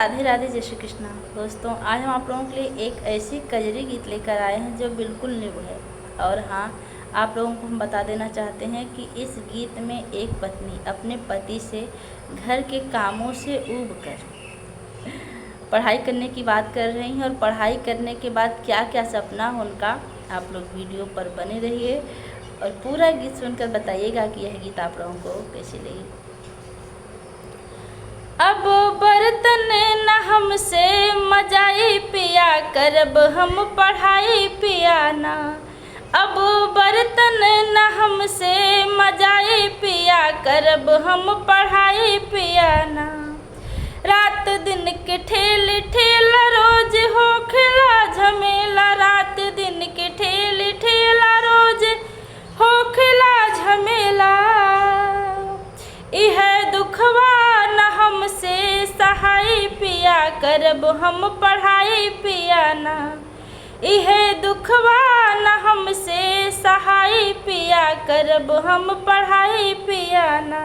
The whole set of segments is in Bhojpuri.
राधे राधे, जय श्री कृष्णा। दोस्तों, आज हम आप लोगों के लिए एक ऐसी कजरी गीत लेकर आए हैं जो बिल्कुल न्यू है। और हाँ, आप लोगों को हम बता देना चाहते हैं कि इस गीत में एक पत्नी अपने पति से घर के कामों से ऊब कर पढ़ाई करने की बात कर रही हैं, और पढ़ाई करने के बाद क्या क्या सपना है उनका। आप लोग वीडियो पर बने रहिए और पूरा गीत सुनकर बताइएगा कि यह गीत आप लोगों को कैसी लगी। अब बर्तन न हमसे मजाई पिया करब हम पढ़ाई पियाना। अब बर्तन न हमसे मजाई पिया करब हम पढ़ाई पियाना। रात दिन के ठेल ठेला रोज हो खिला झमेला। रात दिन के ठेल ठेला रोज हो खिला झमेला। इह दुखवा न हमसे सहाय पिया करब हम पढ़ाई पियाना। इह दुखवा न हमसे सहाय पिया करब हम पढ़ाई पियाना।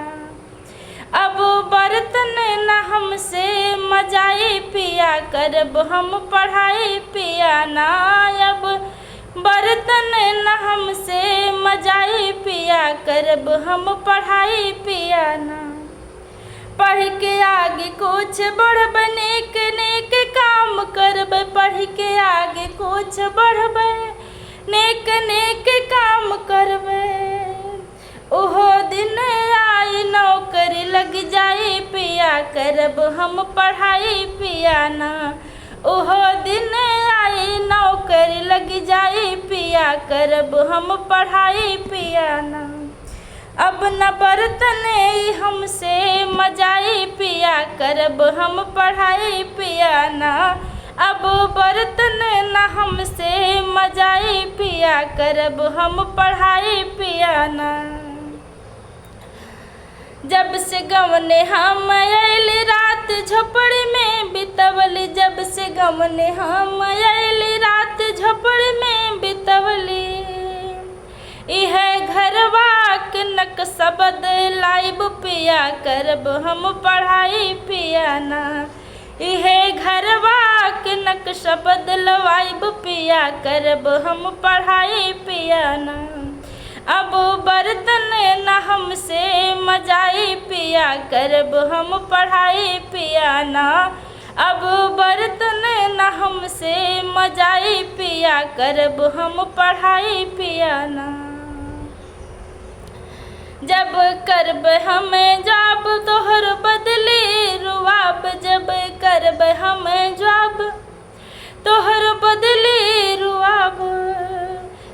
अब बर्तन न हमसे मजाई पिया करब हम पढ़ाई पियाना। अब बर्तन न हमसे मजाई पिया करब हम पढ़ाई पियाना। पढ़ के आगे कुछ बढ़ब, नेक नेक काम करब। पढ़ के आगे कुछ बढ़ब, नेक नेक काम करब। ओहो दिन आई नौकरी लग जाई पिया करब हम पढ़ाई पियाना। ओहो दिन आई नौकरी लग जाई पिया करब हम पढ़ाई पियाना। अब न बर्तन हमसे मजाई पिया करब हम पढ़ाई पियाना। अब बर्तन न हमसे मजाई पिया करब हम पढ़ाई पियाना। जब से गमने हम आयल रात झोपड़ी में बितवली। जब से गमने हम आयल रात झोपड़ी में बितवली। इह घरवा के नक्शा बदलाइब पिया करब हम पढ़ाई पियाना। इह घरवा के नक्शा बदलवाइब पिया करब हम पढ़ाई पियाना। अब बर्तन न हमसे मजाई पिया करब हम पढ़ाई पियाना। अब बर्तन न हमसे मजाई पिया करब हम पढ़ाई पियाना। जब करब हम जॉब तोहर बदली रुआब। जब करब हम जॉब तोहर बदली रुआब।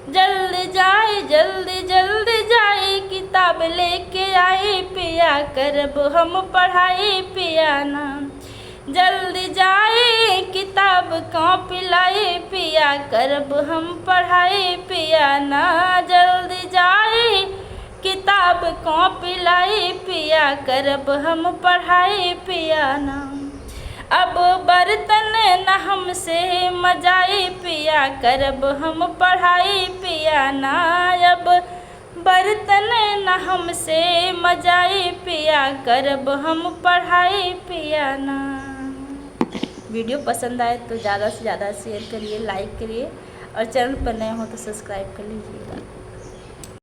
जल्दी जाए जल्दी जल्दी जाए, किताब लेके आई पिया करब हम पढ़ाई पियाना। जल्दी जाए किताब कॉपी लाई पिया करब हम पढ़ाई पियाना। जल्दी जाए किताब कॉपी लाई पिया करब हम पढ़ाई पियाना। अब बर्तन न हमसे मजाई पिया करब हम पढ़ाई पियाना। अब बर्तन न हमसे मजाई पिया करब हम पढ़ाई पियाना। वीडियो पसंद आए तो ज़्यादा से ज़्यादा शेयर करिए, लाइक करिए, और चैनल पर नए हो तो सब्सक्राइब कर लीजिएगा।